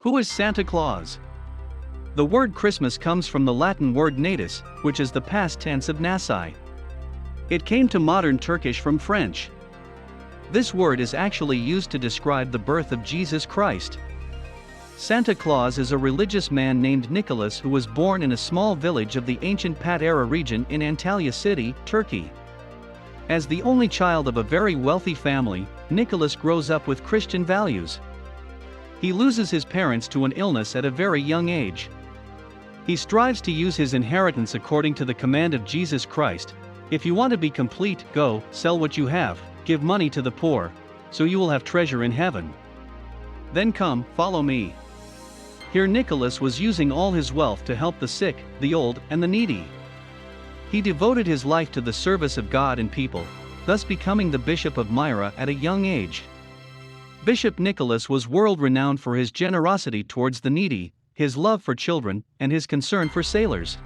Who is Santa Claus? The word Christmas comes from the Latin word natus, which is the past tense of nasi. It came to modern Turkish from French. This word is actually used to describe the birth of Jesus Christ. Santa Claus is a religious man named Nicholas who was born in a small village of the ancient Patara region in Antalya city, Turkey. As the only child of a very wealthy family, Nicholas grows up with Christian values. He loses his parents to an illness at a very young age. He strives to use his inheritance according to the command of Jesus Christ: "If you want to be complete, go, sell what you have, give money to the poor, so you will have treasure in heaven. Then come, follow me." Here Nicholas was using all his wealth to help the sick, the old, and the needy. He devoted his life to the service of God and people, thus becoming the Bishop of Myra at a young age. Bishop Nicholas was world-renowned for his generosity towards the needy, his love for children, and his concern for sailors.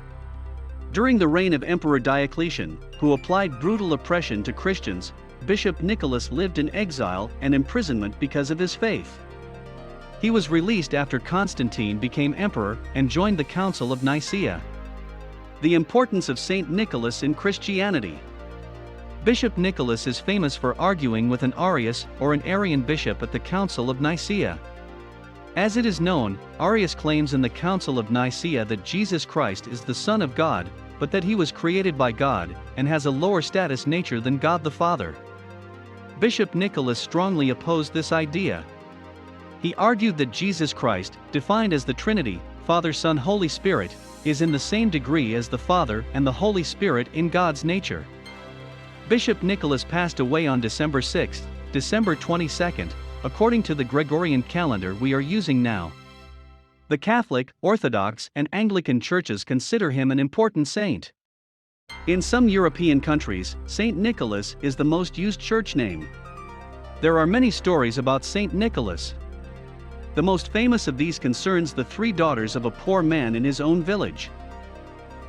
During the reign of Emperor Diocletian, who applied brutal oppression to Christians, Bishop Nicholas lived in exile and imprisonment because of his faith. He was released after Constantine became emperor and joined the Council of Nicaea. The importance of Saint Nicholas in Christianity. Bishop Nicholas is famous for arguing with an Arius or an Arian bishop at the Council of Nicaea. As it is known, Arius claims in the Council of Nicaea that Jesus Christ is the Son of God, but that he was created by God and has a lower status nature than God the Father. Bishop Nicholas strongly opposed this idea. He argued that Jesus Christ, defined as the Trinity, Father, Son, Holy Spirit, is in the same degree as the Father and the Holy Spirit in God's nature. Bishop Nicholas passed away on December 6, December 22, according to the Gregorian calendar we are using now. The Catholic, Orthodox, and Anglican churches consider him an important saint. In some European countries, Saint Nicholas is the most used church name. There are many stories about Saint Nicholas. The most famous of these concerns the three daughters of a poor man in his own village.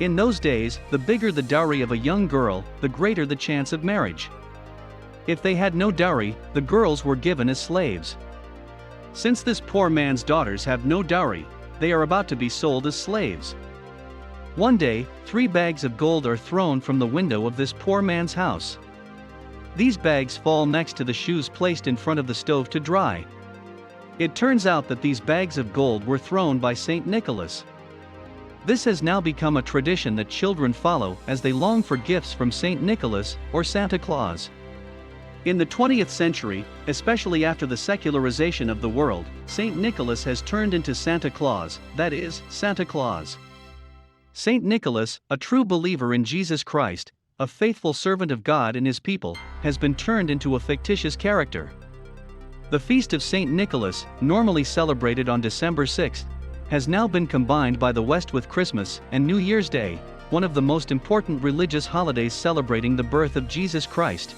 In those days, the bigger the dowry of a young girl, the greater the chance of marriage. If they had no dowry, the girls were given as slaves. Since this poor man's daughters have no dowry, they are about to be sold as slaves. One day, 3 bags of gold are thrown from the window of this poor man's house. These bags fall next to the shoes placed in front of the stove to dry. It turns out that these bags of gold were thrown by Saint Nicholas. This has now become a tradition that children follow as they long for gifts from Saint Nicholas or Santa Claus. In the 20th century, especially after the secularization of the world, Saint Nicholas has turned into Santa Claus, that is, Santa Claus. Saint Nicholas, a true believer in Jesus Christ, a faithful servant of God and his people, has been turned into a fictitious character. The feast of Saint Nicholas, normally celebrated on December 6, has now been combined by the West with Christmas and New Year's Day, one of the most important religious holidays celebrating the birth of Jesus Christ.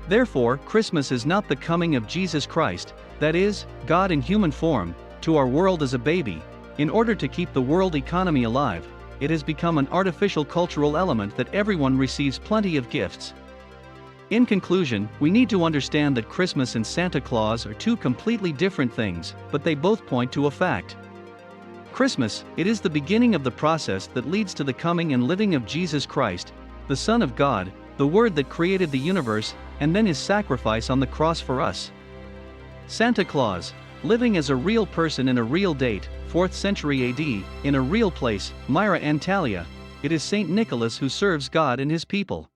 Therefore, Christmas is not the coming of Jesus Christ, that is, God in human form, to our world as a baby. In order to keep the world economy alive, it has become an artificial cultural element that everyone receives plenty of gifts. In conclusion, we need to understand that Christmas and Santa Claus are two completely different things, but they both point to a fact. Christmas, it is the beginning of the process that leads to the coming and living of Jesus Christ, the Son of God, the Word that created the universe, and then his sacrifice on the cross for us. Santa Claus, living as a real person in a real date, 4th century AD, in a real place, Myra, Antalya, it is Saint Nicholas who serves God and his people.